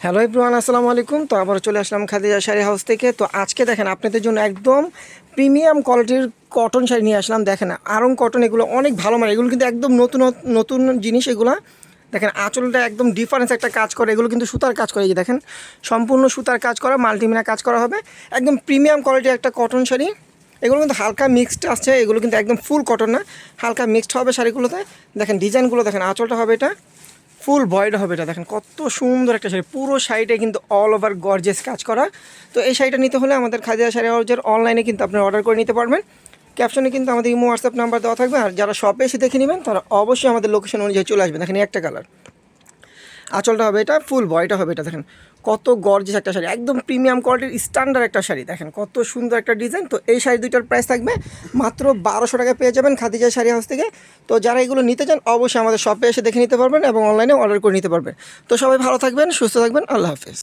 Hello everyone, আসসালামু আলাইকুম। তো আবার চলে আসলাম খাদিজা শাড়ি হাউস থেকে। তো আজকে দেখেন আপনাদের জন্য একদম প্রিমিয়াম কোয়ালিটির কটন শাড়ি নিয়ে আসলাম। দেখেন আরং কটন, এগুলো অনেক ভালো মানে, এগুলো কিন্তু একদম নতুন নতুন জিনিস। এগুলো দেখেন আঁচলটা একদম ডিফারেন্স একটা কাজ করে, এগুলো কিন্তু সুতার কাজ করে। এই যে দেখেন সম্পূর্ণ সুতার কাজ করা, মাল্টিমিনা কাজ করা হবে, একদম প্রিমিয়াম কোয়ালিটির একটা কটন শাড়ি। এগুলো কিন্তু হালকা মিক্সড আসছে, এগুলো কিন্তু একদম ফুল কটন না, হালকা মিক্সড হবে শাড়িগুলোতে। দেখেন ডিজাইনগুলো দেখেন, আঁচলটা হবে এটা ফুল ভয়েড হবে। এটা দেখেন কত সুন্দর একটা শাড়ি, পুরো শাড়িটা কিন্তু অল ওভার গর্জিয়াস কাজ করা। তো এই শাড়িটা নিতে হলে আমাদের খাদিজা শাড়ি হাউসের অনলাইনে কিন্তু আপনি অর্ডার করে নিতে পারবেন। ক্যাপশনে কিন্তু আমাদের ইমো হোয়াটসঅ্যাপ নাম্বার দেওয়া থাকবে, আর যারা শপে এসে দেখে নেবেন তারা অবশ্যই আমাদের লোকেশন অনুযায়ী চলে আসবেন। দেখেন একটা কালার, আঁচলটা হবে এটা ফুল বয়টা হবে। এটা দেখেন কত গর্জিয়াস একটা শাড়ি, একদম প্রিমিয়াম কোয়ালিটির স্ট্যান্ডার্ড একটা শাড়ি। দেখেন কত সুন্দর একটা ডিজাইন। তো এই শাড়ি দুইটার প্রাইস থাকবে মাত্র 1200 টাকা, পেয়ে যাবেন খাদিজা শাড়ি হাউস থেকে। তো যারা এগুলো নিতে চান অবশ্যই আমাদের শপে এসে দেখে নিতে পারবেন এবং অনলাইনে অর্ডার করে নিতে পারবেন। তো সবাই ভালো থাকবেন, সুস্থ থাকবেন, আল্লাহ হাফেজ।